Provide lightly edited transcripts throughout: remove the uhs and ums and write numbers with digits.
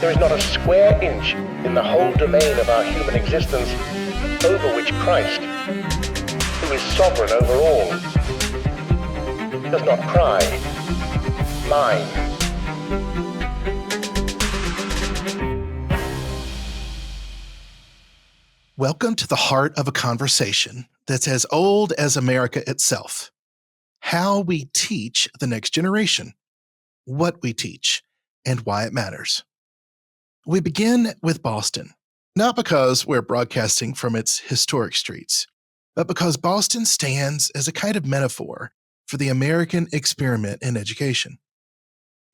There is not a square inch in the whole domain of our human existence over which Christ, who is sovereign over all, does not cry, mine. Welcome to the heart of a conversation that's as old as America itself. How we teach the next generation, what we teach, and why it matters. We begin with Boston, not because we're broadcasting from its historic streets, but because Boston stands as a kind of metaphor for the American experiment in education.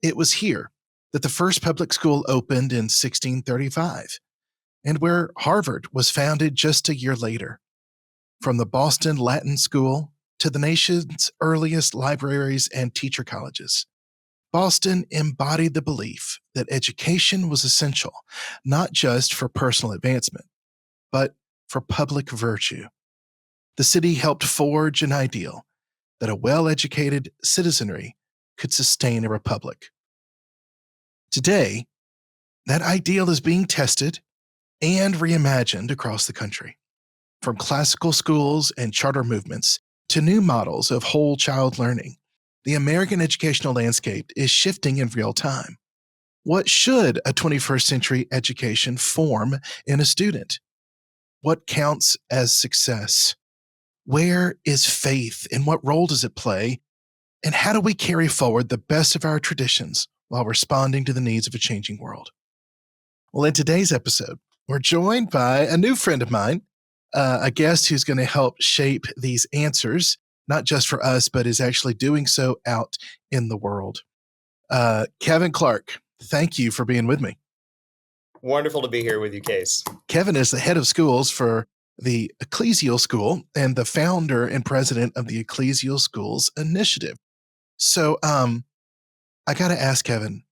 It was here that the first public school opened in 1635, and where Harvard was founded just a year later. From the Boston Latin School to the nation's earliest libraries and teacher colleges, Boston embodied the belief that education was essential, not just for personal advancement, but for public virtue. The city helped forge an ideal that a well-educated citizenry could sustain a republic. Today, that ideal is being tested and reimagined across the country. From classical schools and charter movements to new models of whole child learning, the American educational landscape is shifting in real time. What should a 21st century education form in a student? What counts as success? Where is faith and what role does it play? And how do we carry forward the best of our traditions while responding to the needs of a changing world? Well, in today's episode, we're joined by a new friend of mine, a guest who's going to help shape these answers, not just for us, but is actually doing so out in the world. Kevin Clark, thank you for being with me. Wonderful to be here with you, Case. Kevin is the head of schools for the Ecclesial School and the founder and president of the Ecclesial Schools Initiative. So I got to ask Kevin,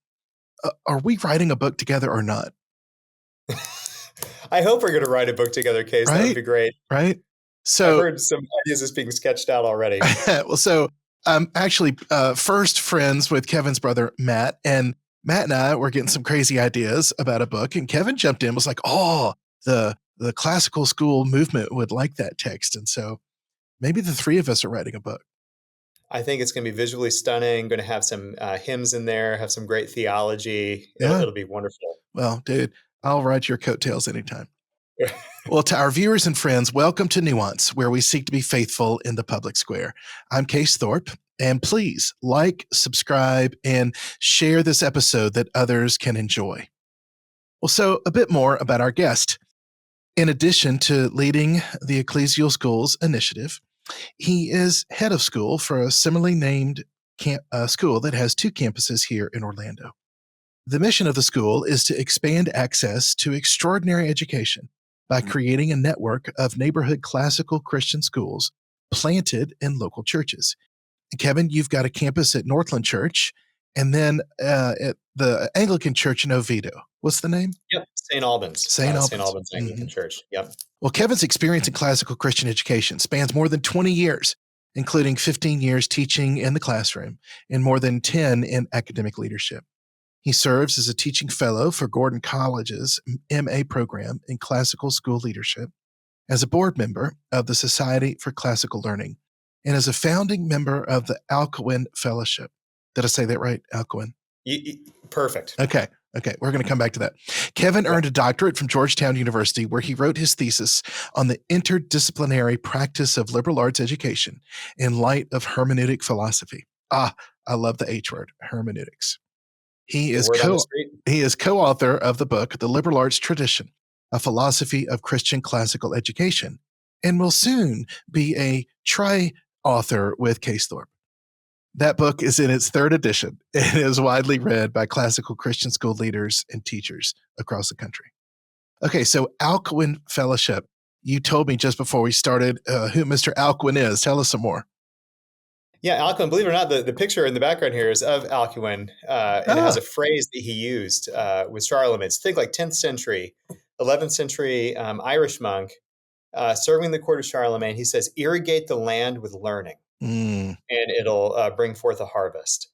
are we writing a book together or not? I hope we're going to write a book together, Case. Right? That would be great. Right? So I've heard some ideas that's being sketched out already. Well, so I'm actually first friends with Kevin's brother, Matt, and Matt and I were getting some crazy ideas about a book, and Kevin jumped in, was like, oh, the classical school movement would like that text. And so maybe the three of us are writing a book. I think it's going to be visually stunning, going to have some hymns in there, have some great theology. Yeah. It'll be wonderful. Well, dude, I'll ride your coattails anytime. Well, to our viewers and friends, welcome to Nuance, where we seek to be faithful in the public square. I'm Case Thorpe, and please like, subscribe, and share this episode that others can enjoy. Well, so a bit more about our guest. In addition to leading the Ecclesial Schools Initiative, he is head of school for a similarly named school that has two campuses here in Orlando. The mission of the school is to expand access to extraordinary education by creating a network of neighborhood classical Christian schools planted in local churches. And Kevin, you've got a campus at Northland Church and then at the Anglican Church in Oviedo. What's the name? Yep, St. Albans. St. Albans. St. Albans Anglican Church. Yep. Well, Kevin's experience in classical Christian education spans more than 20 years, including 15 years teaching in the classroom and more than 10 in academic leadership. He serves as a teaching fellow for Gordon College's MA program in classical school leadership, as a board member of the Society for Classical Learning, and as a founding member of the Alcuin Fellowship. Did I say that right? Alcuin? Perfect. Okay. We're going to come back to that. Kevin earned a doctorate from Georgetown University, where he wrote his thesis on the interdisciplinary practice of liberal arts education in light of hermeneutic philosophy. I love the H word, hermeneutics. He is co-author of the book, The Liberal Arts Tradition, A Philosophy of Christian Classical Education, and will soon be a tri-author with Case Thorpe. That book is in its third edition and is widely read by classical Christian school leaders and teachers across the country. Okay, so Alcuin Fellowship. You told me just before we started who Mr. Alcuin is. Tell us some more. Yeah, Alcuin, believe it or not, the picture in the background here is of Alcuin, and it has a phrase that he used with Charlemagne. Think like 10th century, 11th century Irish monk serving the court of Charlemagne. He says, irrigate the land with learning, and it'll bring forth a harvest.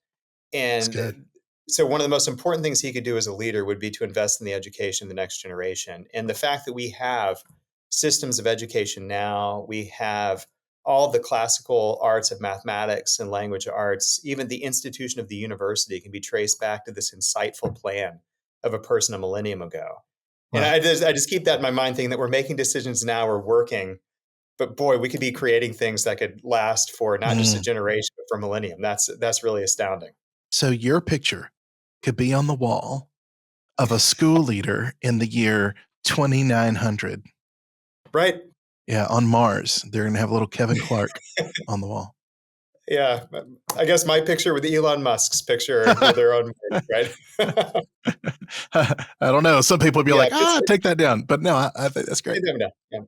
And So one of the most important things he could do as a leader would be to invest in the education of the next generation. And the fact that we have systems of education now, we have all the classical arts of mathematics and language arts, even the institution of the university can be traced back to this insightful plan of a person a millennium ago. And Wow. I just keep that in my mind, thinking that we're making decisions now, we're working, but boy, we could be creating things that could last for not just a Mm. generation, but for a millennium. That's really astounding. So your picture could be on the wall of a school leader in the year 2900. Right. Yeah, on Mars. They're going to have a little Kevin Clark on the wall. Yeah, I guess my picture with Elon Musk's picture and build their own bridge, right? I don't know. Some people would be Yeah, like, take that down. But no, I think that's great. yeah.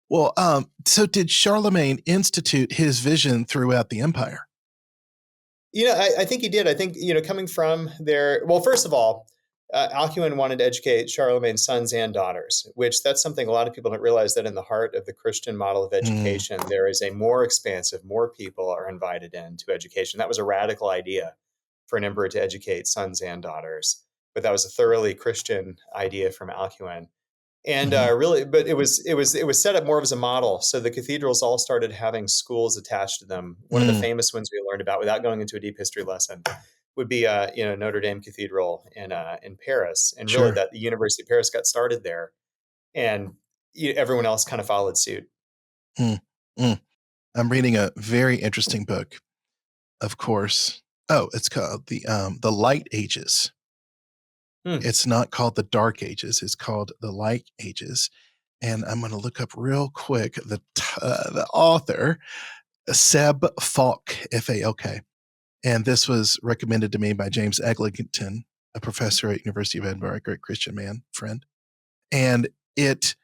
Well, so did Charlemagne institute his vision throughout the empire? I think he did. I think, coming from there, well, first of all, Alcuin wanted to educate Charlemagne's sons and daughters, which that's something a lot of people don't realize, that in the heart of the Christian model of Mm, education, there is a more expansive, more people are invited into education. That was a radical idea for an emperor to educate sons and daughters, but that was a thoroughly Christian idea from Alcuin. And mhm, really, but it was set up more as a model. So the cathedrals all started having schools attached to them. One of the mm, famous ones we learned about, without going into a deep history lesson, would be Notre Dame Cathedral in Paris. And really, sure. that the University of Paris got started there, and everyone else kind of followed suit. Mm, mm. I'm reading a very interesting book, of course. Oh, it's called the Light Ages. Hmm. It's not called the Dark Ages. It's called the Light Ages. And I'm going to look up real quick the author, Seb Falk, Falk. And this was recommended to me by James Eglinton, a professor at University of Edinburgh, a great Christian man, friend. And it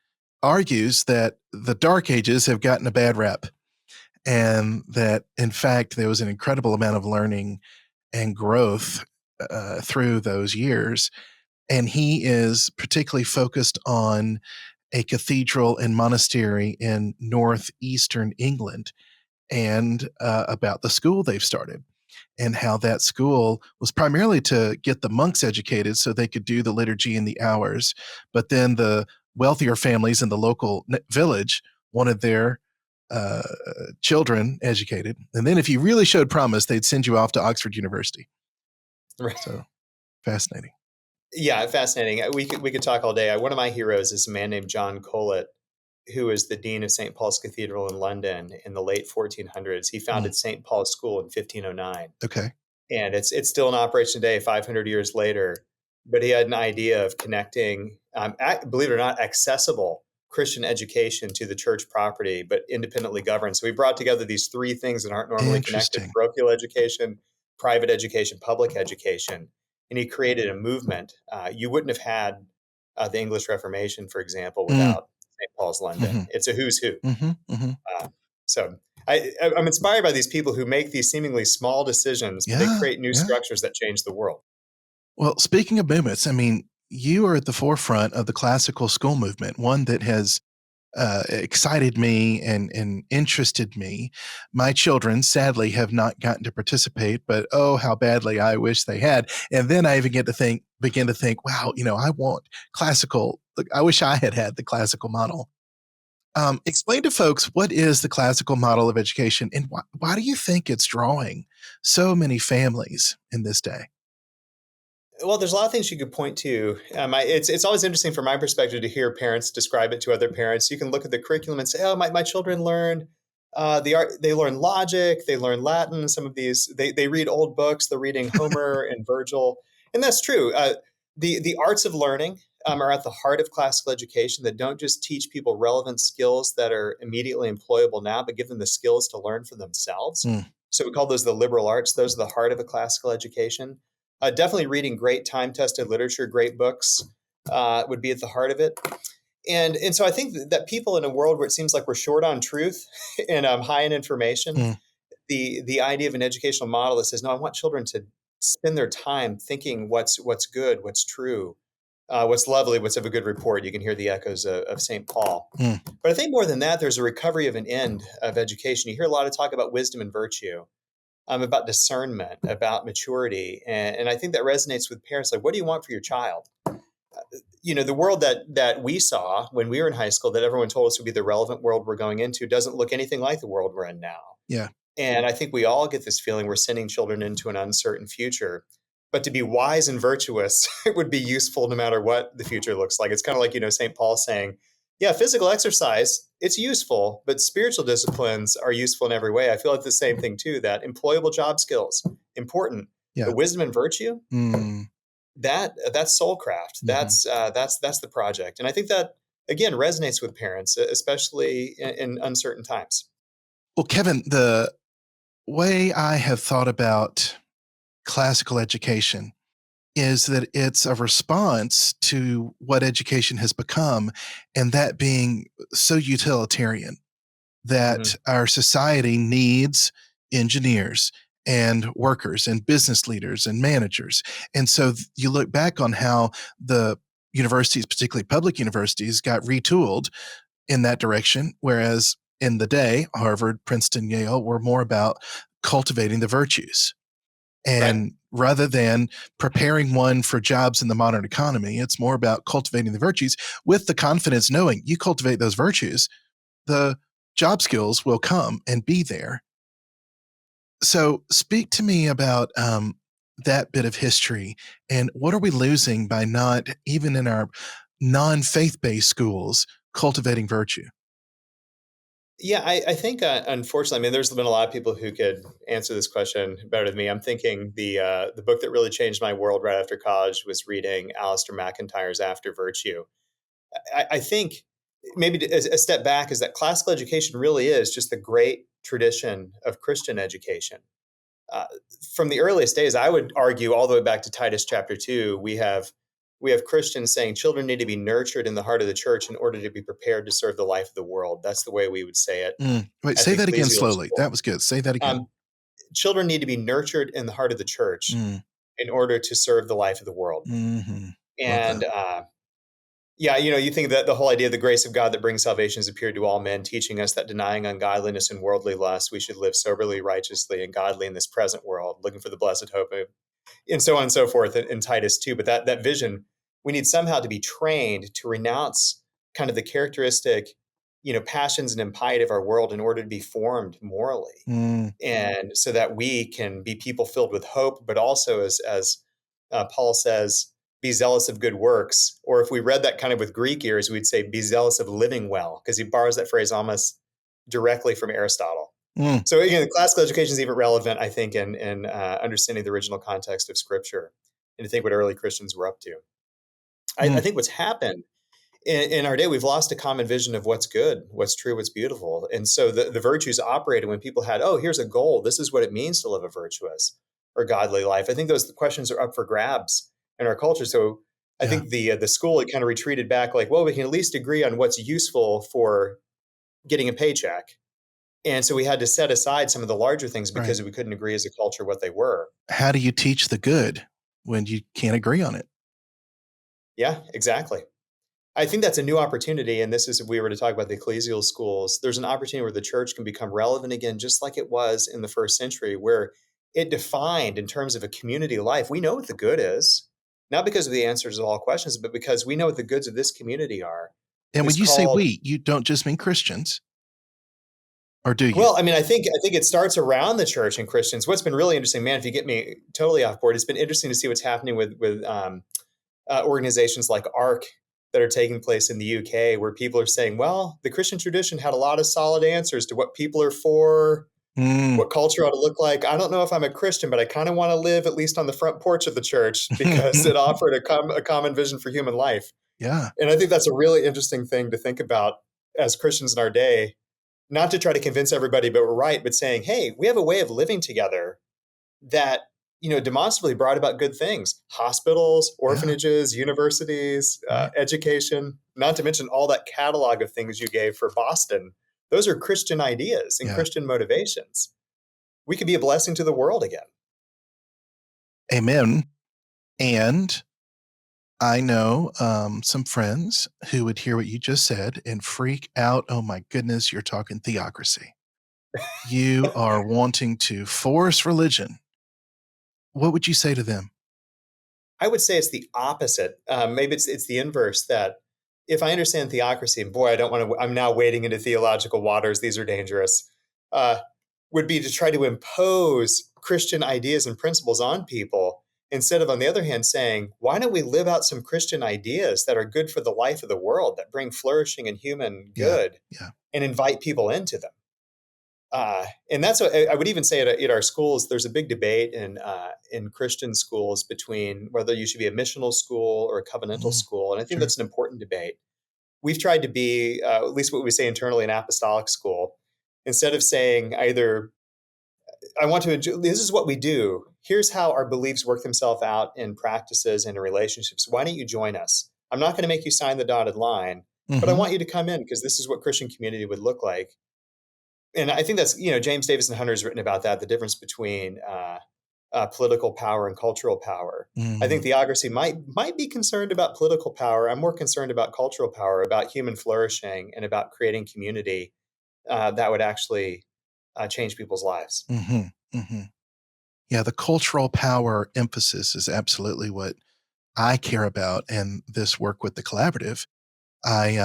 argues that the Dark Ages have gotten a bad rep, and that, in fact, there was an incredible amount of learning and growth through those years. And he is particularly focused on a cathedral and monastery in northeastern England, and about the school they've started, and how that school was primarily to get the monks educated so they could do the liturgy and the hours. But then the wealthier families in the local village wanted their uh, children educated. And then if you really showed promise, they'd send you off to Oxford University. Right. So fascinating. Yeah, fascinating. We could talk all day. One of my heroes is a man named John Colet, who is the dean of St. Paul's Cathedral in London in the late 1400s. He Mm, founded St. Paul's School in 1509, okay. and it's still in operation today, 500 years later. But he had an idea of connecting, believe it or not, accessible Christian education to the church property, but independently governed. So he brought together these three things that aren't normally connected: Interesting. parochial education, private education, public education. And he created a movement. You wouldn't have had the English Reformation, for example, Mm, without St. Paul's London. hmm It's a who's who. hmm. Uh, so I'm inspired by these people who make these seemingly small decisions, but they Yeah. create new Yeah. structures that change the world. Well, speaking of movements, I mean, you are at the forefront of the classical school movement, one that has excited me and interested me. My children, sadly, have not gotten to participate, but oh, how badly I wish they had. And then I even begin to think, wow, I want classical. Look, I wish I had had the classical model. Explain to folks, what is the classical model of education, and why do you think it's drawing so many families in this day? Well, there's a lot of things you could point to. It's always interesting from my perspective to hear parents describe it to other parents. You can look at the curriculum and say, "Oh, my children learn the art. They learn logic. They learn Latin. Some of these they read old books. They're reading Homer and Virgil, and that's true. The arts of learning are at the heart of classical education. That don't just teach people relevant skills that are immediately employable now, but give them the skills to learn for themselves. Mm, So we call those the liberal arts. Those are the heart of a classical education. Definitely reading great time-tested literature, great books would be at the heart of it. And so I think that people in a world where it seems like we're short on truth and high in information, mm, the idea of an educational model that says, no, I want children to spend their time thinking what's good, what's true, what's lovely, what's of a good report. You can hear the echoes of St. Paul. mm, But I think more than that, there's a recovery of an end of education. You hear a lot of talk about wisdom and virtue. about discernment, about maturity. And I think that resonates with parents. Like, what do you want for your child? The world that we saw when we were in high school, that everyone told us would be the relevant world we're going into, doesn't look anything like the world we're in now. Yeah. And I think we all get this feeling we're sending children into an uncertain future. But to be wise and virtuous, it would be useful no matter what the future looks like. It's kind of like, St. Paul saying, yeah, physical exercise, it's useful, but spiritual disciplines are useful in every way. I feel like the same thing too, that employable job skills, important. Yeah. But wisdom and virtue, that's soulcraft. Mm-hmm. That's the project. And I think that, again, resonates with parents, especially in uncertain times. Well, Kevin, the way I have thought about classical education is that it's a response to what education has become, and that being so utilitarian that our society needs engineers and workers and business leaders and managers. And so you look back on how the universities, particularly public universities, got retooled in that direction, whereas in the day, Harvard, Princeton, Yale were more about cultivating the virtues. And rather than preparing one for jobs in the modern economy, it's more about cultivating the virtues with the confidence knowing you cultivate those virtues, the job skills will come and be there. So speak to me about that bit of history, and what are we losing by not, even in our non-faith-based schools, cultivating virtue? Yeah, I think unfortunately, I mean, there's been a lot of people who could answer this question better than me. I'm thinking the book that really changed my world right after college was reading Alistair McIntyre's After Virtue. I think maybe a step back is that classical education really is just the great tradition of Christian education. Uh, from the earliest days, I would argue all the way back to Titus chapter 2, we have Christians saying children need to be nurtured in the heart of the church in order to be prepared to serve the life of the world. That's the way we would say it Wait, at say the that again Ecclesial slowly. School. That was good. Say that again. Children need to be nurtured in the heart of the church Mm, in order to serve the life of the world. hmm Love And that. yeah, you think that the whole idea of the grace of God that brings salvation has appeared to all men, teaching us that denying ungodliness and worldly lust, we should live soberly, righteously, and godly in this present world, looking for the blessed hope of, and so on and so forth in Titus 2. But that vision, we need somehow to be trained to renounce kind of the characteristic, passions and impiety of our world in order to be formed morally. Mm, And so that we can be people filled with hope, but also, as Paul says, be zealous of good works. Or if we read that kind of with Greek ears, we'd say be zealous of living well, because he borrows that phrase almost directly from Aristotle. mm, So again, classical education is even relevant, I think, in understanding the original context of Scripture and to think what early Christians were up to. I mm. think what's happened in our day, we've lost a common vision of what's good, what's true, what's beautiful. And so the virtues operated when people had, oh, here's a goal. This is what it means to live a virtuous or godly life. I think those questions are up for grabs in our culture. So I Yeah, think the school, it kind of retreated back like, well, we can at least agree on what's useful for getting a paycheck. And so we had to set aside some of the larger things right. because we couldn't agree as a culture what they were. How do you teach the good when you can't agree on it? Yeah, exactly. I think that's a new opportunity. And this is, if we were to talk about the ecclesial schools, there's an opportunity where the church can become relevant again, just like it was in the first century, where it defined in terms of a community life. We know what the good is, not because of the answers to all questions, but because we know what the goods of this community are. And It when was you say called, we, you don't just mean Christians, or do you? well, I mean, I think it starts around the church and Christians. What's been really interesting, man, if you get me totally off board, it's been interesting to see what's happening with organizations like ARC that are taking place in the UK, where people are saying, well, the Christian tradition had a lot of solid answers to what people are for, Mm. what culture ought to look like. I don't know if I'm a Christian, but I kind of want to live at least on the front porch of the church because it offered a common vision for human life. Yeah, And I think that's a really interesting thing to think about as Christians in our day, not to try to convince everybody, but we're right, but saying, hey, we have a way of living together that demonstrably brought about good things: hospitals, yeah, orphanages, universities, right. education, not to mention all that catalog of things you gave for Boston. Those are Christian ideas and Yeah. Christian motivations. We could be a blessing to the world again. Amen. And I know some friends who would hear what you just said and freak out. Oh my goodness, you're talking theocracy. You are wanting to force religion. What would you say to them? I would say it's the opposite. Maybe it's the inverse. That if I understand theocracy, and boy, I don't want to. I'm now wading into theological waters. These are dangerous. Uh, would be to try to impose Christian ideas and principles on people instead of, on the other hand, saying, why don't we live out some Christian ideas that are good for the life of the world, that bring flourishing and human Yeah, good, yeah. and invite people into them? And that's what I would even say at our schools. There's a big debate in Christian schools between whether you should be a missional school or a covenantal Mhm. school, and I think Sure. that's an important debate. We've tried to be, at least what we say internally, an apostolic school. Instead of saying either I want to enjoy, this is what we do. Here's how our beliefs work themselves out in practices and in relationships. Why don't you join us? I'm not going to make you sign the dotted line, but I Mhm. want you to come in because this is what Christian community would look like. And I think that's, James Davison Hunter has written about that, the difference between political power and cultural power. I think Mhm. theocracy might be concerned about political power. I'm more concerned about cultural power, about human flourishing, and about creating community that would actually change people's lives. Mhm. Mhm. Yeah, the cultural power emphasis is absolutely what I care about in this work with the collaborative. I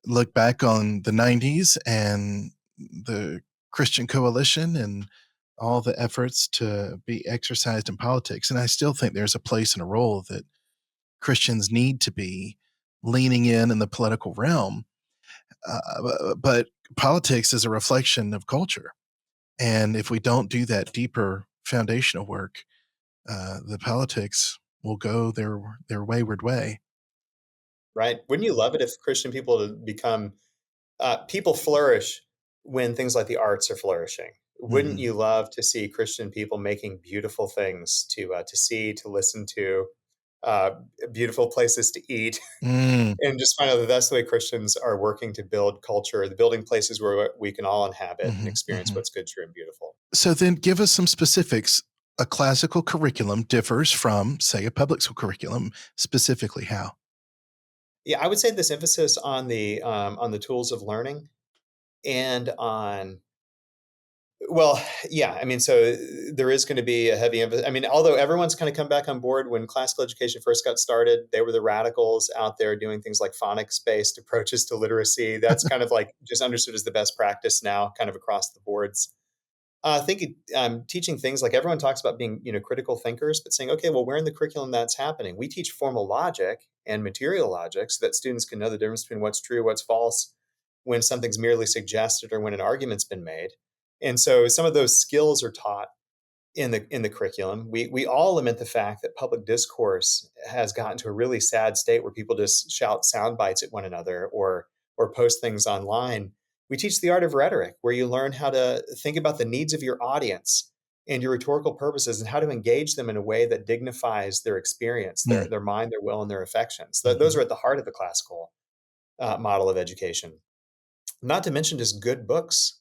look back on the 90s and the Christian coalition and all the efforts to be exercised in politics. And I still think there's a place and a role that Christians need to be leaning in the political realm. But politics is a reflection of culture. And if we don't do that deeper foundational work, the politics will go their wayward way. Right? Wouldn't you love it if Christian people to become people flourish when things like the arts are flourishing? Wouldn't Mhm. you love to see Christian people making beautiful things to see, to listen to, uh, beautiful places to eat, Mm. and just find out that that's the way Christians are working to build culture, the building places where we can all inhabit and Mhm, experience mhm. what's good, true, and beautiful. So then give us some specifics. A classical curriculum differs from, say, a public school curriculum, specifically how? Yeah, I would say this emphasis on the tools of learning and on well, yeah, I mean, so there is going to be a heavy emphasis. I mean, although everyone's kind of come back on board when classical education first got started, they were the radicals out there doing things like phonics-based approaches to literacy. That's kind of like just understood as the best practice now, kind of across the boards. I think teaching things like everyone talks about being, critical thinkers, but saying, okay, well, where in the curriculum that's happening? We teach formal logic and material logic so that students can know the difference between what's true, what's false, when something's merely suggested or when an argument's been made. And so some of those skills are taught in the curriculum. We all lament the fact that public discourse has gotten to a really sad state where people just shout sound bites at one another or post things online. We teach the art of rhetoric, where you learn how to think about the needs of your audience and your rhetorical purposes and how to engage them in a way that dignifies their experience, Mm, their mind, their will, and their affections. Those mhm. are at the heart of the classical model of education. Not to mention just good books.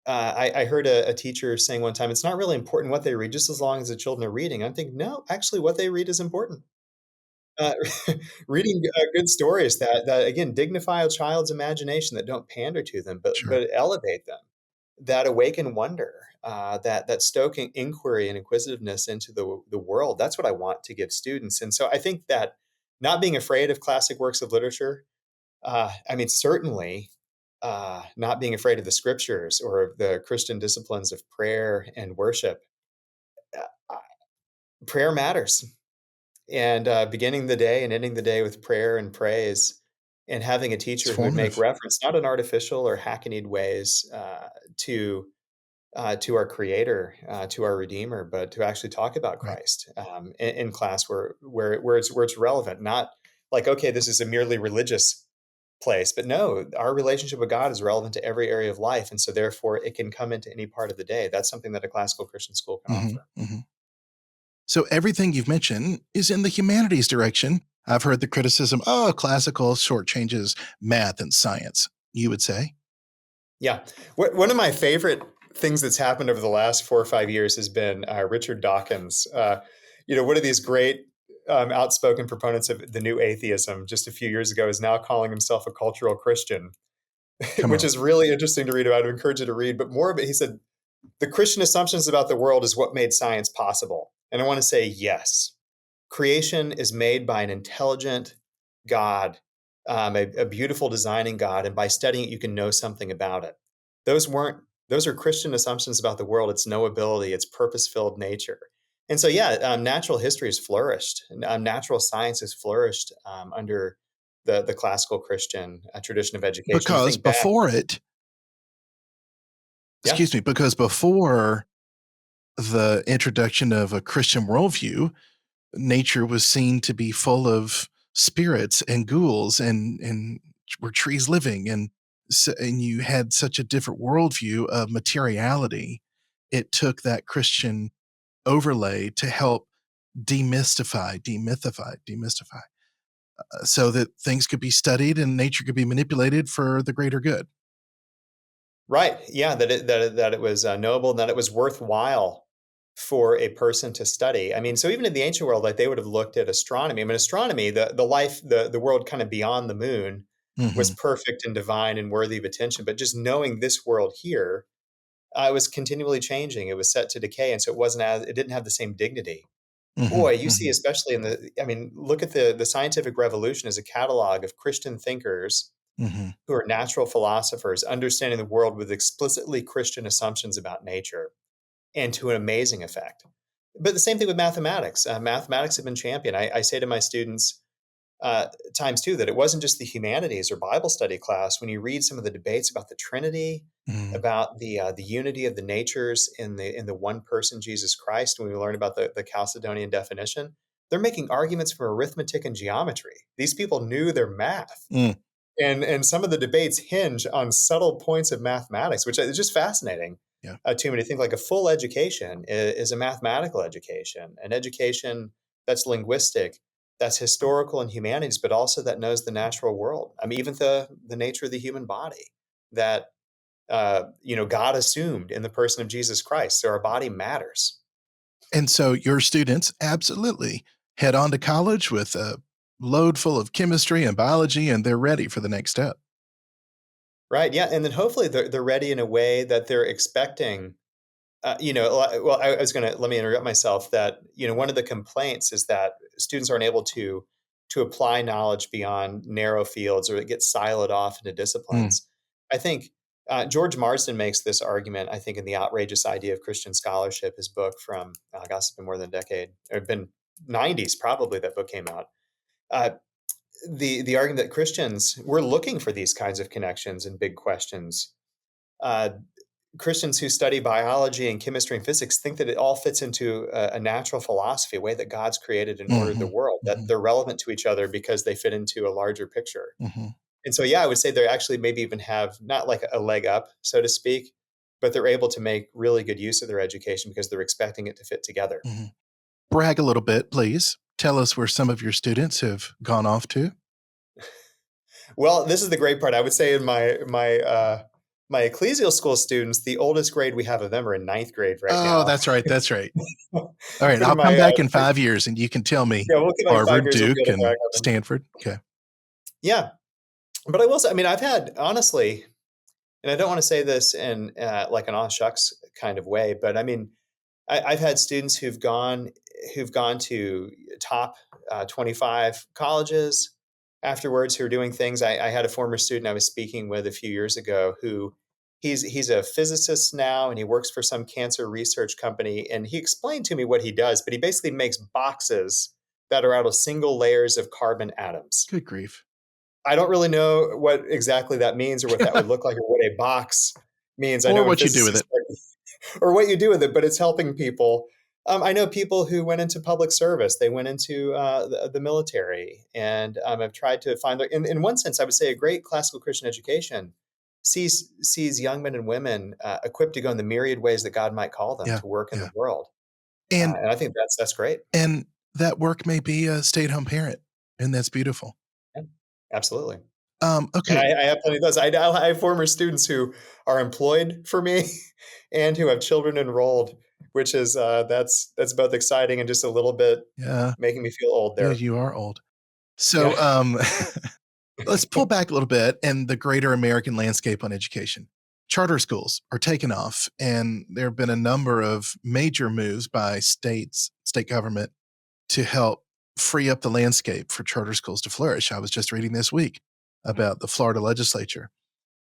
I heard a teacher saying one time, it's not really important what they read, just as long as the children are reading. I'm thinking, no, actually, what they read is important. Uh, reading good stories that again dignify a child's imagination, that don't pander to them, but Sure. elevate them, that awaken wonder, that stoke inquiry and inquisitiveness into the world. That's what I want to give students. And so I think that not being afraid of classic works of literature, I mean, certainly not being afraid of the scriptures or of the Christian disciplines of prayer and worship. Uh, Prayer matters. And beginning the day and ending the day with prayer and praise, and having a It's teacher who would make formative. reference, not in artificial or hackneyed ways, to our Creator, to our Redeemer, but to actually talk about Right. Christ in class where it's relevant, not like, okay, this is a merely religious place. But no, our relationship with God is relevant to every area of life. And so therefore it can come into any part of the day. That's something that a classical Christian school can Mhm, offer. mhm. So everything you've mentioned is in the humanities direction. I've heard the criticism, oh, classical shortchanges math and science, you would say? Yeah. One of my favorite things that's happened over the last 4 or 5 years has been Richard Dawkins. One of these great outspoken proponents of the new atheism just a few years ago is now calling himself a cultural Christian. Come which on. is really interesting to read about. I would encourage you to read. But more of it, he said, the Christian assumptions about the world is what made science possible. And I want to say yes. Creation is made by an intelligent God, a beautiful designing God, and by studying it, you can know something about it. Those are Christian assumptions about the world. It's knowability, it's purpose-filled nature. And so, yeah, natural history has flourished. Natural science has flourished under the classical Christian tradition of education. You Because think back, before it, yeah, excuse me, because before the introduction of a Christian worldview, nature was seen to be full of spirits and ghouls and were trees living and you had such a different worldview of materiality. It took that Christian overlay to help demystify, so that things could be studied and nature could be manipulated for the greater good. right? Yeah, that it was knowable and that it was worthwhile for a person to study. I mean, so even in the ancient world, like they would have looked at astronomy. I mean, astronomy, the world kind of beyond the moon was Hmm. perfect and divine and worthy of attention. But just knowing this world here, it was continually changing. It was set to decay, and so it didn't have the same dignity. Hmm. Boy, you see, Hmm. especially I mean, look at the scientific revolution as a catalog of Christian thinkers Hmm. who are natural philosophers, understanding the world with explicitly Christian assumptions about nature, and to an amazing effect. But the same thing with mathematics. Mathematics have been championed. I say to my students times too that it wasn't just the humanities or Bible study class. When you read some of the debates about the Trinity, Hmm. about the unity of the natures in the one person Jesus Christ, when we learn about the Chalcedonian definition, they're making arguments from arithmetic and geometry. These people knew their math. Mm. And some of the debates hinge on subtle points of mathematics, which is just fascinating Yeah. to me to think like a full education is a mathematical education, an education that's linguistic, that's historical and humanities, but also that knows the natural world. I mean, even the nature of the human body that God assumed in the person of Jesus Christ. So our body matters. And so your students absolutely head on to college with a load full of chemistry and biology, and they're ready for the next step. Right. Yeah. And then hopefully they're ready in a way that they're expecting. Well, I was going to let me interrupt myself that, one of the complaints is that students aren't able to apply knowledge beyond narrow fields or it gets siloed off into Mm. disciplines. I think George Marsden makes this argument, I think, in The Outrageous Idea of Christian Scholarship, his book from, gosh, it's been more than a decade, or it's been 90s probably that book came out. Uh, the argument that Christians, we're looking for these kinds of connections and big questions. Uh, Christians who study biology and chemistry and physics think that it all fits into a natural philosophy, a way that God's created and ordered the Mhm. world, that Mhm. they're relevant to each other because they fit into a larger picture. Mhm. And so, yeah, I would say they actually maybe even have not like a leg up, so to speak, but they're able to make really good use of their education because they're expecting it to fit together. Mhm. Brag a little bit, please. Tell us where some of your students have gone off to. Well, this is the great part. I would say in my ecclesial school students, the oldest grade we have of them are in ninth grade right Oh, now. that's right, that's right. All right, But in I'll come my back in 5 years, and you can tell me yeah, we'll get like Harvard, 5 years. We'll be Duke, able to brag and on them. Stanford. Okay. Yeah, but I will say, I mean, I've had honestly, and I don't want to say this in like an aw shucks kind of way, but I mean, I've had students who've gone to top 25 colleges afterwards who are doing things. I had a former student I was speaking with a few years ago who he's a physicist now and he works for some cancer research company. And he explained to me what he does, but he basically makes boxes that are out of single layers of carbon atoms. Good grief. I don't really know what exactly that means or what that would look like or what a box means. I Or know when what you do with physicists it. or what you do with it, but it's helping people. I know people who went into public service. They went into the military, and have tried to find their. In one sense, I would say a great classical Christian education sees young men and women equipped to go in the myriad ways that God might call them Yeah, to work in the yeah. world, And and I think that's great. and that work may be a stay-at-home parent, and that's beautiful. Yeah, absolutely. And Okay. I have plenty of those. I have former students who are employed for me and who have children enrolled, which is that's both exciting and just a little bit Yeah. making me feel old Yeah, there. you are old. Yeah. So, Let's pull back a little bit and the greater American landscape on education. Charter schools are taking off, and there have been a number of major moves by state government to help free up the landscape for charter schools to flourish. I was just reading this week about the Florida legislature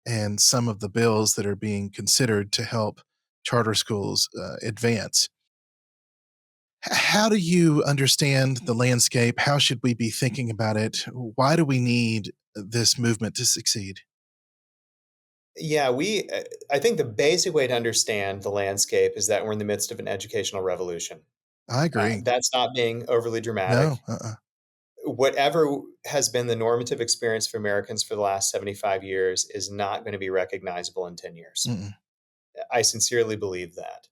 and some of the bills that are being considered to help charter schools advance. How do you understand the landscape? How should we be thinking about it? Why do we need this movement to succeed? Yeah, I think the basic way to understand the landscape is that we're in the midst of an educational revolution. I agree. That's not being overly No, dramatic. uh-uh. Whatever has been the normative experience for Americans for the last 75 years is not going to be recognizable in 10 years. Mm-mm. I sincerely believe that.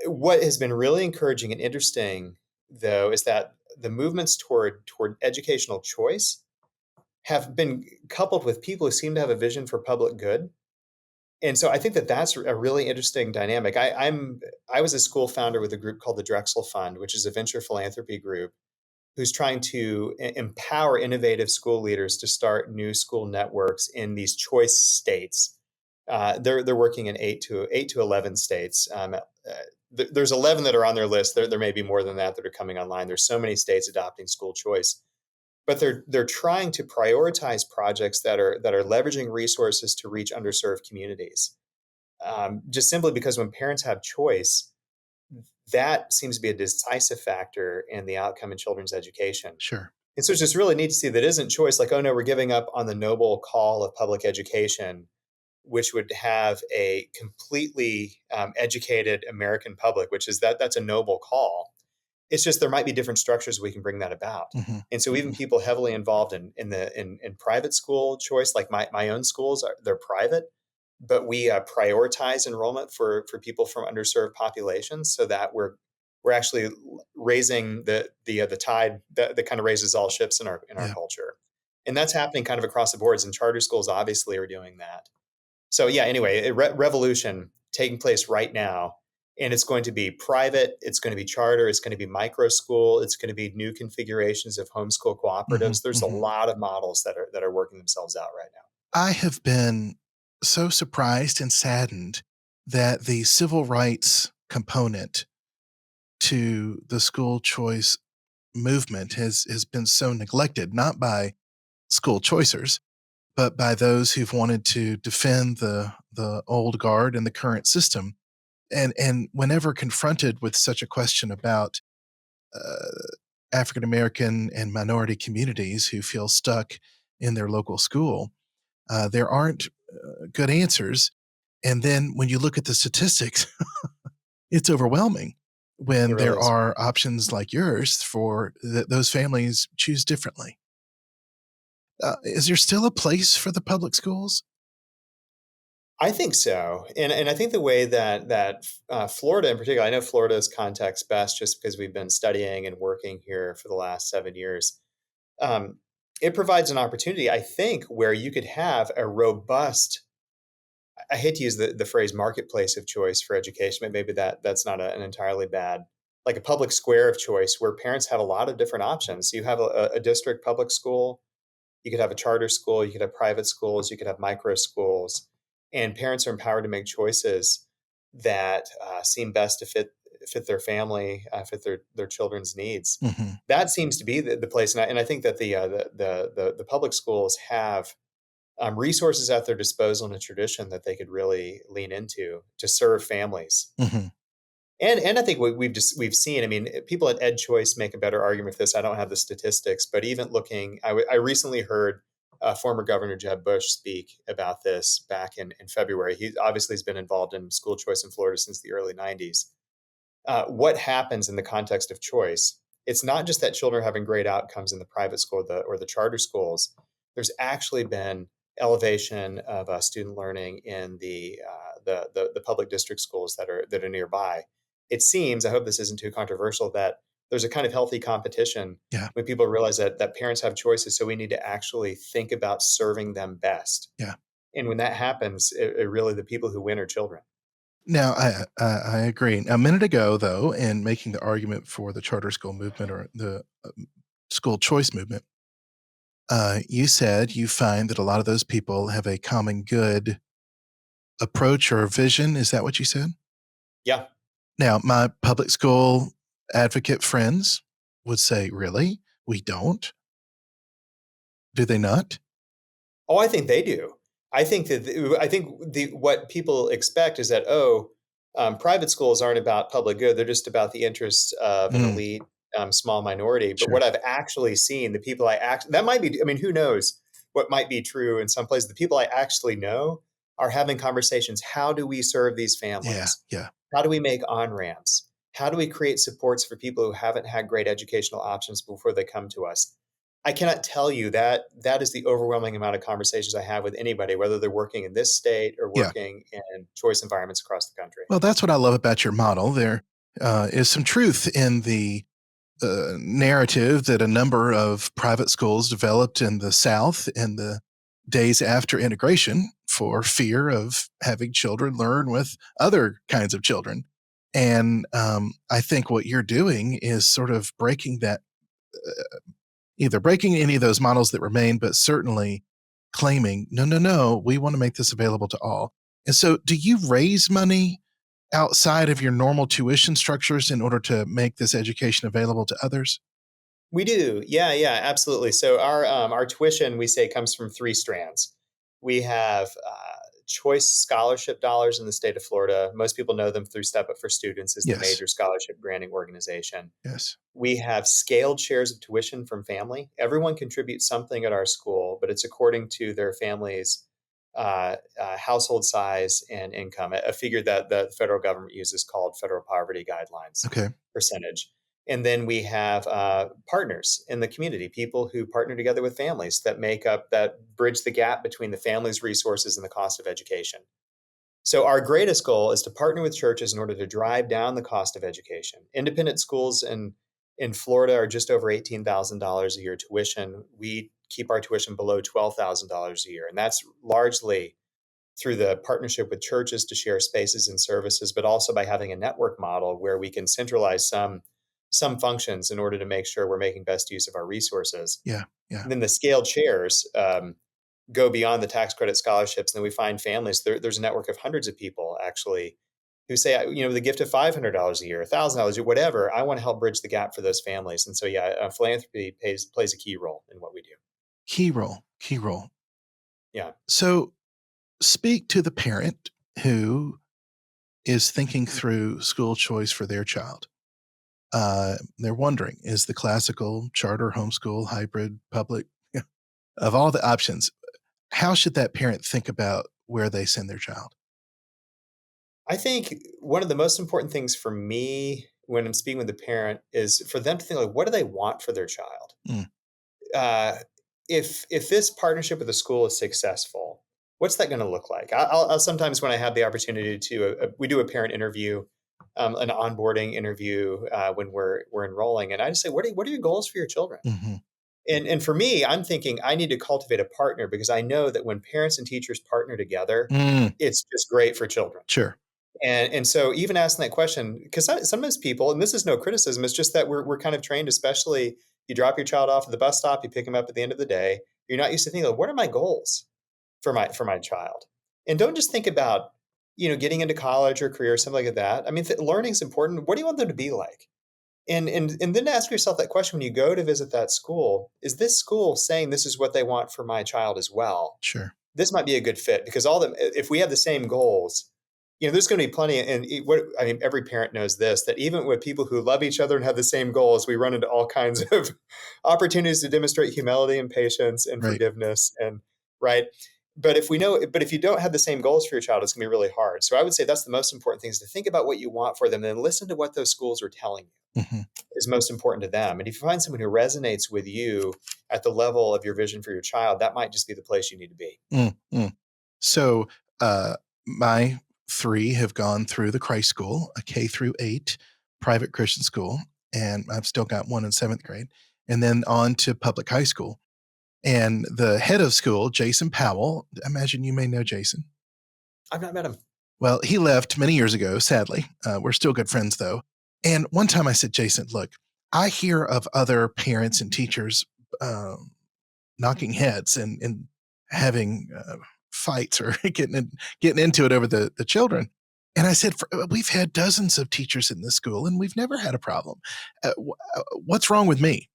What has been really encouraging and interesting, though, is that the movements toward educational choice have been coupled with people who seem to have a vision for public good. And so I think that that's a really interesting dynamic. I was a school founder with a group called the Drexel Fund, which is a venture philanthropy group who's trying to empower innovative school leaders to start new school networks in these choice states. They're working in eight to 11 states. There's 11 that are on their list. There may be more than that are coming online. There's so many states adopting school choice, but they're trying to prioritize projects that are leveraging resources to reach underserved communities. Just simply because when parents have choice, that seems to be a decisive factor in the outcome in children's education. Sure. And so it's just really neat to see that isn't choice like, oh no, we're giving up on the noble call of public education, which would have a completely educated American public, which is that's a noble call. It's just there might be different structures we can bring that about. Mhm. And so even people heavily involved in private school choice, like my own schools, they're private, but we prioritize enrollment for people from underserved populations, so that we're actually raising the tide that kind of raises all ships in our Yeah. culture, and that's happening kind of across the boards. And charter schools obviously are doing that. So yeah, anyway, a revolution taking place right now, and it's going to be private, it's going to be charter, it's going to be micro school, it's going to be new configurations of homeschool Mhm, cooperatives. There's a mhm. lot of models that are working themselves out right now. I have been so surprised and saddened that the civil rights component to the school choice movement has been so neglected, not by school choicers, but by those who've wanted to defend the old guard and the current system. And whenever confronted with such a question about uh, African American and minority communities who feel stuck in their local school, there aren't good answers. And then when you look at the statistics, it's overwhelming It when really there is. are options like yours for those families choose differently. Is there still a place for the public schools? I think so, and I think the way that Florida in particular, I know Florida's context best, just because we've been studying and working here for the last 7 years. Um, it provides an opportunity, I think, where you could have a robust. I hate to use the phrase marketplace of choice for education, but maybe that's not an entirely bad, like a public square of choice where parents have a lot of different options. You have a district public school, you could have a charter school, you could have private schools, you could have micro schools, and parents are empowered to make choices that seem best to fit their family, fit their children's needs. Mhm, That seems to be the place, and I think that the public schools have resources at their disposal in a tradition that they could really lean into to serve families. mhm. And I think we've seen. I mean, people at EdChoice make a better argument for this. I don't have the statistics, but even looking, I recently heard former Governor Jeb Bush speak about this back in February. He obviously has been involved in school choice in Florida since the early '90s. What happens in the context of choice? It's not just that children are having great outcomes in the private school or the charter schools. There's actually been elevation of student learning in the public district schools that are nearby. It seems, I hope this isn't too controversial, that there's a kind of healthy competition Yeah, when people realize that parents have choices, so we need to actually think about serving them best. yeah. And when that happens, it really the people who win are children. Now, I agree. A minute ago, though, in making the argument for the charter school movement or the school choice movement, You said you find that a lot of those people have a common good approach or vision. Is that what you said? Yeah. Now, my public school advocate friends would say, really? We don't? Do they not? Oh, I think they do. I think what people expect is that private schools aren't about public good; they're just about the interests of an Mm, elite, small minority. But sure. what I've actually seen, the people that might be. I mean, who knows what might be true in some places? The people I actually know are having conversations. How do we serve these Yeah, families? yeah, How do we make on ramps? How do we create supports for people who haven't had great educational options before they come to us? I cannot tell you that that is the overwhelming amount of conversations I have with anybody, whether they're working in this state or yeah. working in choice environments across the country. Well, that's what I love about your model. There is some truth in the narrative that a number of private schools developed in the South in the days after integration for fear of having children learn with other kinds of children. And I think what you're doing is sort of breaking that, either breaking any of those models that remain, but certainly claiming, no, no, no, we want to make this available to all. And so, do you raise money outside of your normal tuition structures in order to make this education available to others? We do, yeah, yeah, absolutely. So our tuition, we say, comes from three strands. We have choice scholarship dollars in the state of Florida. Most people know them through Step Up for Students, is the Yes. major scholarship granting organization. Yes. We have scaled shares of tuition from family. Everyone contributes something at our school, but it's according to their family's household size and income, a figure that the federal government uses called federal poverty guidelines Okay. percentage. And then we have partners in the community, people who partner together with families that bridge the gap between the family's resources and the cost of education. So our greatest goal is to partner with churches in order to drive down the cost of education. Independent schools in Florida are just over $18,000 a year tuition. We keep our tuition below $12,000 a year, and that's largely through the partnership with churches to share spaces and services, but also by having a network model where we can centralize some functions in order to make sure we're making best use of our resources. Yeah. Yeah. And then the scaled shares go beyond the tax credit scholarships. And then we find families. There's a network of hundreds of people actually who say, the gift of $500 a year, $1,000 a year, whatever. I want to help bridge the gap for those families. And so, yeah, philanthropy plays a key role in what we do. Key role. Key role. Yeah. So, speak to the parent who is thinking through school choice for their child. They're wondering, is the classical, charter, homeschool, hybrid, public, of all the options, how should that parent think about where they send their child? I think one of the most important things for me when I'm speaking with the parent is for them to think like, what do they want for their child? Mm, Uh, if this partnership with the school is successful, what's that going to look like? I'll sometimes when I have the opportunity to, we do a parent interview, an onboarding interview when we're enrolling, and I just say, what are your goals for your children? mhm. And for me, I'm thinking I need to cultivate a partner because I know that when parents and teachers partner together, Mm, it's just great for children. sure. And so even asking that question, because sometimes people, and this is no criticism, it's just that we're kind of trained, especially you drop your child off at the bus stop, you pick them up at the end of the day. You're not used to thinking, like, what are my goals for my child? And don't just think about, getting into college or career or something like that. I mean, learning is important. What do you want them to be like? And then ask yourself that question when you go to visit that school: is this school saying this is what they want for my child as well? Sure. This might be a good fit because if we have the same goals, there's going to be plenty. And what I mean, every parent knows this, that even with people who love each other and have the same goals, we run into all kinds of opportunities to demonstrate humility and patience and Right. forgiveness. And right. But if you don't have the same goals for your child, it's going to be really hard. So I would say that's the most important thing, is to think about what you want for them, and then listen to what those schools are telling you Mhm. is most important to them. And if you find someone who resonates with you at the level of your vision for your child, that might just be the place you need to be. Mm, mm. So, my 3 have gone through the Christ School, a K through 8 private Christian school, and I've still got one in 7th grade, and then on to public high school. And the head of school, Jason Powell, I imagine you may know Jason. I've not met him. Well, he left many years ago, sadly. We're still good friends, though. And one time I said, Jason, look, I hear of other parents and teachers knocking heads and having fights or getting into it over the children. And I said, we've had dozens of teachers in this school and we've never had a problem. What's wrong with me?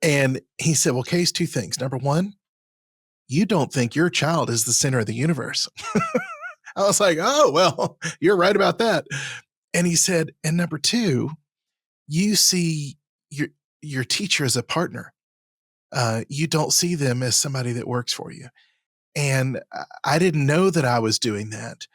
And he said, well, Case, two things. Number one, you don't think your child is the center of the universe. I was like, oh, well, you're right about that. And he said, and number two, you see your teacher as a partner. You don't see them as somebody that works for you. And I didn't know that I was doing that,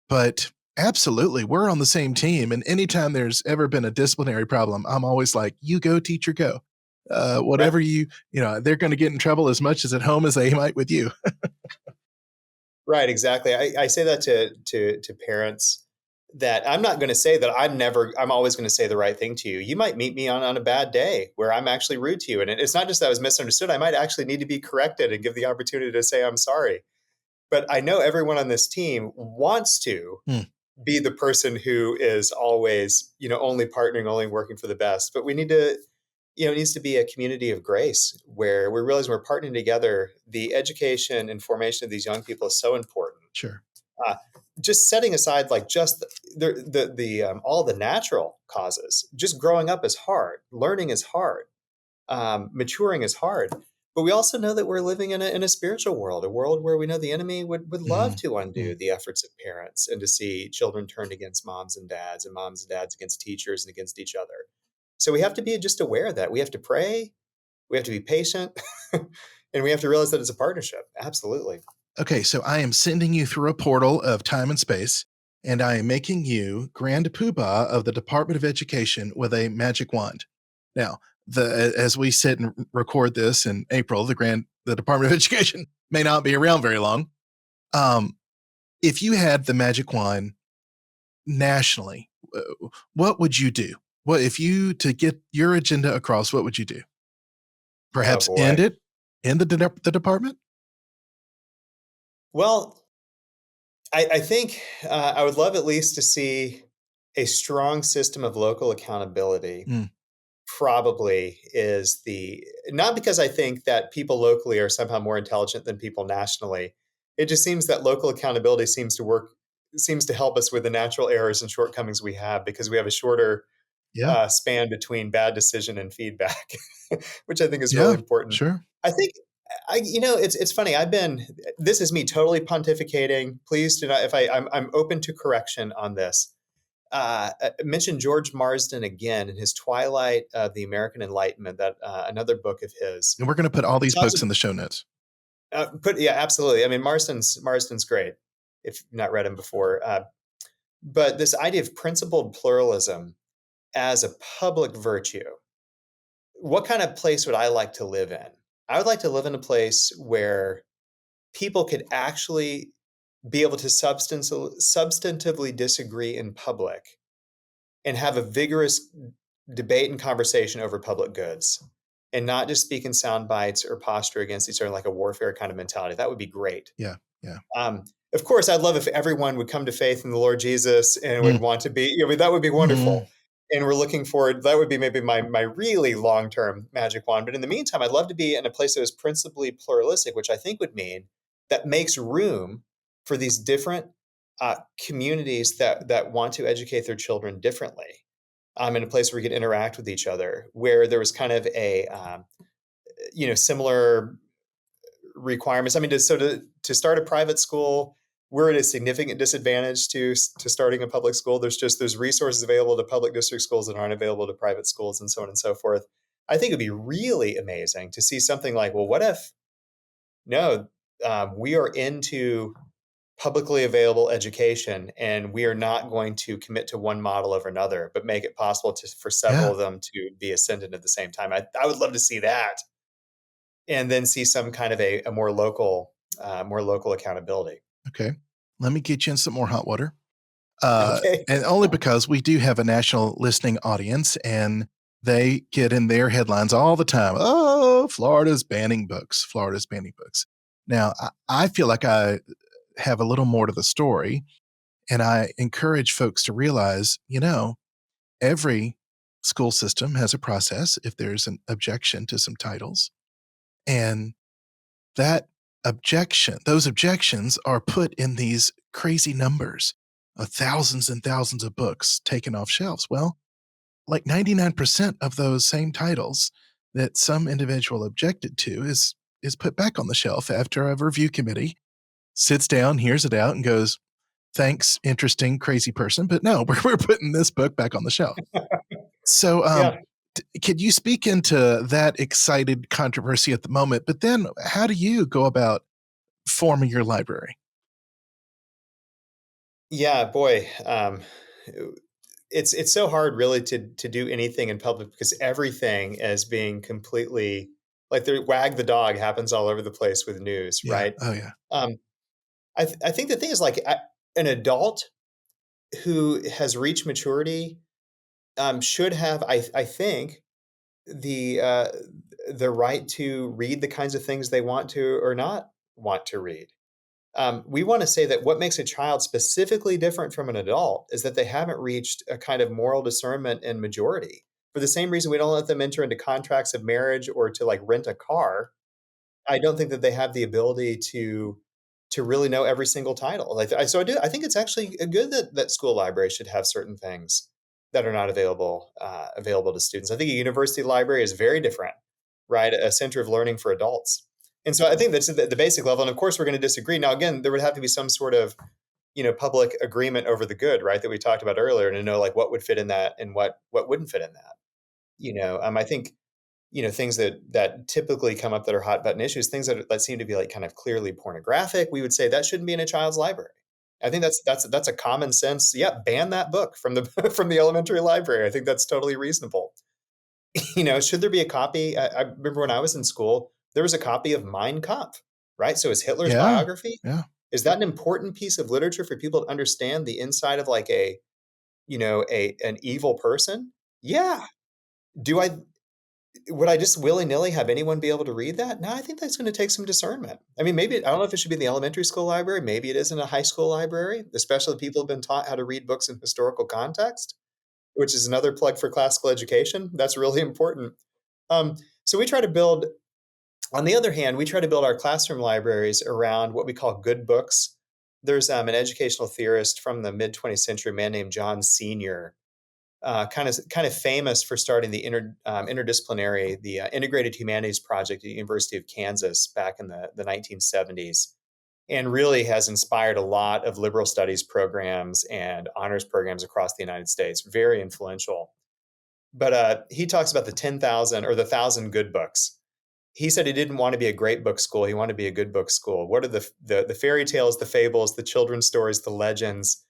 but absolutely, we're on the same team. And anytime there's ever been a disciplinary problem, I'm always like, you go, teacher, go. Whatever they're going to get in trouble as much as at home as they might with you. Right, exactly. I say that to parents, that I'm not going to say that I'm always going to say the right thing to you. You might meet me on a bad day where I'm actually rude to you. And it's not just that I was misunderstood. I might actually need to be corrected and give the opportunity to say I'm sorry. But I know everyone on this team wants to be the person who is always, only partnering, only working for the best. But we need to, it needs to be a community of grace where we realize we're partnering together. The education and formation of these young people is so important. Sure. Just setting aside like just the all the natural causes. Just growing up is hard. Learning is hard. Maturing is hard. But we also know that we're living in a spiritual world, a world where we know the enemy would love to undo the efforts of parents and to see children turned against moms and dads against teachers and against each other. So we have to be just aware that we have to pray, we have to be patient, and we have to realize that it's a partnership. Absolutely. Okay, so I am sending you through a portal of time and space, and I am making you Grand Poobah of the Department of Education with a magic wand. Now, as we sit and record this in April, the Department of Education may not be around very long. If you had the magic wand nationally, what would you do? To get your agenda across, what would you do? Perhaps end the department? Well, I think I would love at least to see a strong system of local accountability. Probably is not because I think that people locally are somehow more intelligent than people nationally. It just seems that local accountability seems to help us with the natural errors and shortcomings we have, because we have a shorter span between bad decision and feedback, which I think is really important. Sure. I think it's funny. This is me totally pontificating. Please do not, I'm open to correction on this. Mention George Marsden again in his Twilight of the American Enlightenment, that another book of his. And we're going to put all these books in the show notes. Absolutely. I mean, Marsden's great if you've not read him before. But this idea of principled pluralism as a public virtue, what kind of place would I like to live in? I would like to live in a place where people could actually be able to substantively disagree in public and have a vigorous debate and conversation over public goods, and not just speak in sound bites or posture against each other like a warfare kind of mentality. That would be great. Yeah. Of course, I'd love if everyone would come to faith in the Lord Jesus and would want to be, that would be wonderful. And we're looking forward, that would be maybe my really long-term magic wand. But in the meantime, I'd love to be in a place that is principally pluralistic, which I think would mean that makes room for these different communities that want to educate their children differently, in a place where we can interact with each other, where there was kind of a similar requirements. I mean, to start a private school, we're at a significant disadvantage to starting a public school. There's resources available to public district schools that aren't available to private schools, and so on and so forth. I think it'd be really amazing to see something like, well, what if we are into publicly available education, and we are not going to commit to one model over another, but make it possible for several of them to be ascendant at the same time. I would love to see that, and then see some kind of a more local accountability. Okay, let me get you in some more hot water. Okay. And only because we do have a national listening audience, and they get in their headlines all the time. Oh, Florida's banning books. Florida's banning books. Now, I feel like I have a little more to the story, and I encourage folks to realize, every school system has a process if there's an objection to some titles. And those objections are put in these crazy numbers of thousands and thousands of books taken off shelves. Well, like 99% of those same titles that some individual objected to is put back on the shelf after a review committee sits down, hears it out, and goes, "Thanks, interesting, crazy person, but no, we're putting this book back on the shelf." So, Yeah. could you speak into that excited controversy at the moment? But then, how do you go about forming your library? Yeah, boy. It's so hard really to do anything in public because everything is being completely like the wag the dog happens all over the place with news, Yeah. right? Oh, yeah. Um, I think the thing is like an adult who has reached maturity should have, I think, the uh, the right to read the kinds of things they want to or not want to read. We want to say that what makes a child specifically different from an adult is that they haven't reached a kind of moral discernment and majority. For the same reason we don't let them enter into contracts of marriage or to like rent a car, I don't think that they have the ability to really know every single title. Like, so I do. I think it's actually good that school libraries should have certain things that are not available to students. I think a university library is very different, right? A center of learning for adults. And so I think that's the basic level. And of course, we're going to disagree. Now, again, there would have to be some sort of public agreement over the good, right? That we talked about earlier, to know like what would fit in that and what wouldn't fit in that. I think things that typically come up that are hot button issues, things that seem to be like kind of clearly pornographic, we would say that shouldn't be in a child's library. I think that's a common sense. Yeah, ban that book from the from the elementary library. I think that's totally reasonable. Should there be a copy? I remember when I was in school, there was a copy of Mein Kampf, right? So is Hitler's Yeah. biography. Yeah. Is that an important piece of literature for people to understand the inside of like a an evil person? Yeah. Do I Would I just willy-nilly have anyone be able to read that? No, I think that's gonna take some discernment. I mean, maybe I don't know if it should be in the elementary school library, maybe it is in a high school library, especially if people have been taught how to read books in historical context, which is another plug for classical education. That's really important. So we try to build On the other hand, we try to build our classroom libraries around what we call good books. There's, an educational theorist from the mid-20th century, a man named John Senior, kind of famous for starting the interdisciplinary, the Integrated Humanities Project at the University of Kansas back in the 1970s, and really has inspired a lot of liberal studies programs and honors programs across the United States. Very influential. But he talks about the 10,000 or the 1,000 good books. He said he didn't want to be a great book school. He wanted to be a good book school. What are the fairy tales, the fables, the children's stories, the legends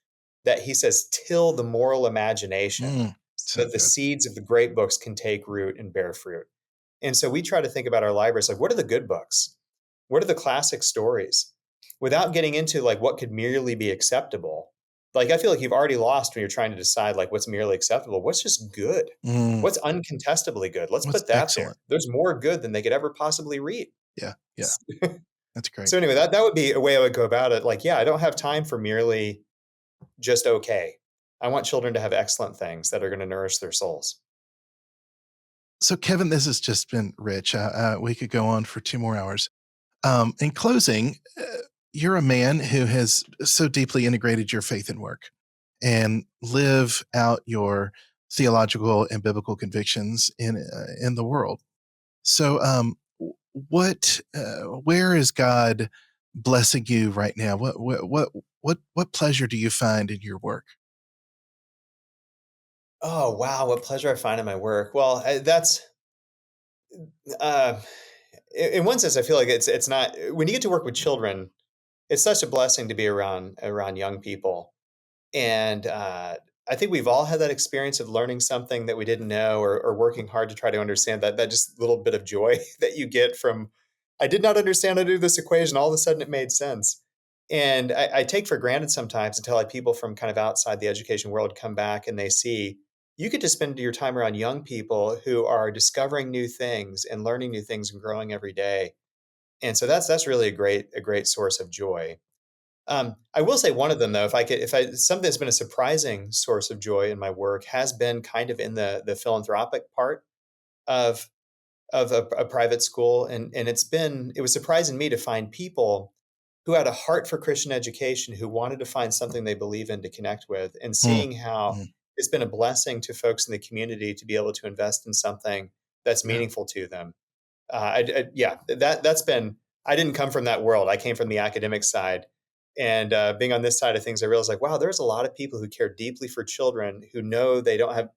that he says till the moral imagination so So that the good. seeds of the great books can take root and bear fruit. And so we try to think about our libraries like, what are the good books? What are the classic stories? Without getting into like what could merely be acceptable. Like I feel like you've already lost when you're trying to decide like what's merely acceptable. What's just good? Mm, What's uncontestably good? Let's that's put that there. excellent. There's more good than they could ever possibly read. Yeah. Yeah. That's great. So anyway, that would be a way I would go about it. Like, yeah, I don't have time for merely just okay. I want children to have excellent things that are going to nourish their souls. So, Kevin, this has just been rich. We could go on for 2 more hours. In closing, you're a man who has so deeply integrated your faith and work and live out your theological and biblical convictions in the world. So, where is God blessing you right now? What pleasure do you find in your work? Oh, wow. What pleasure I find in my work. Well, that's, uh, in one sense, I feel like it's not, when you get to work with children, it's such a blessing to be around young people. And I think we've all had that experience of learning something that we didn't know or working hard to try to understand that just little bit of joy that you get from, I did not understand how to do this equation. All of a sudden it made sense. And I take for granted sometimes until like people from kind of outside the education world come back and they see you get to spend your time around young people who are discovering new things and learning new things and growing every day. And so that's really a great source of joy. I will say one of them though, if I something that's been a surprising source of joy in my work has been kind of in the philanthropic part of of a private school, and it was surprising me to find people who had a heart for Christian education, who wanted to find something they believe in to connect with, and Mm, seeing how mm, it's been a blessing to folks in the community to be able to invest in something that's yeah. meaningful to them. Yeah, that's been. I didn't come from that world. I came from the academic side, and being on this side of things, I realized like, wow, there's a lot of people who care deeply for children who know they don't have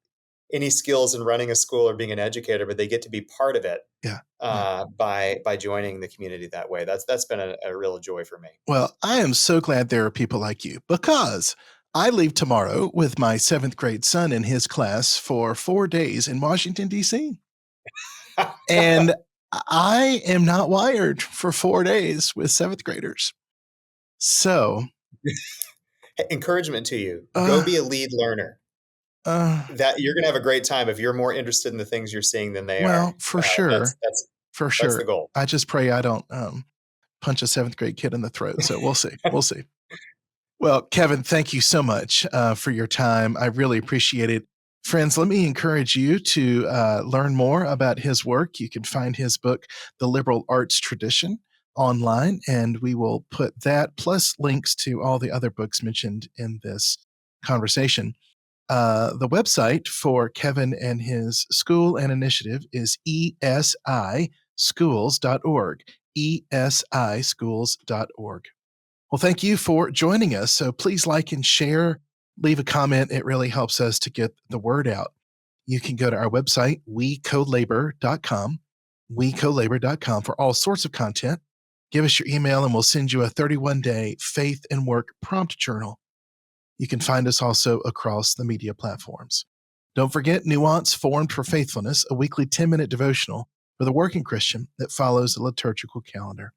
any skills in running a school or being an educator, but they get to be part of it Yeah. Yeah. by joining the community that way. That's been a real joy for me. Well, I am so glad there are people like you because I leave tomorrow with my 7th grade son in his class for 4 days in Washington, D.C. And I am not wired for 4 days with 7th graders. So, Encouragement to you: go uh, be a lead learner. uh, That you're going to have a great time if you're more interested in the things you're seeing than they are. well, for That's sure, that's for that's the sure. goal. I just pray I don't punch a 7th grade kid in the throat. So we'll see. We'll see. Well, Kevin, thank you so much for your time. I really appreciate it. Friends, let me encourage you to learn more about his work. You can find his book, The Liberal Arts Tradition, online, and we will put that plus links to all the other books mentioned in this conversation. The website for Kevin and his school and initiative is esischools.org. esischools.org. Well, thank you for joining us. So please like and share, leave a comment. It really helps us to get the word out. You can go to our website, wecolabor.com, wecolabor.com for all sorts of content. Give us your email and we'll send you a 31-day faith and work prompt journal. You can find us also across the media platforms. Don't forget Nuance Formed for Faithfulness, a weekly 10-minute devotional for the working Christian that follows a liturgical calendar.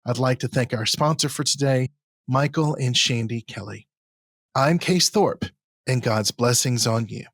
I'd like to thank our sponsor for today, Michael and Shandy Kelly. I'm Case Thorpe, and God's blessings on you.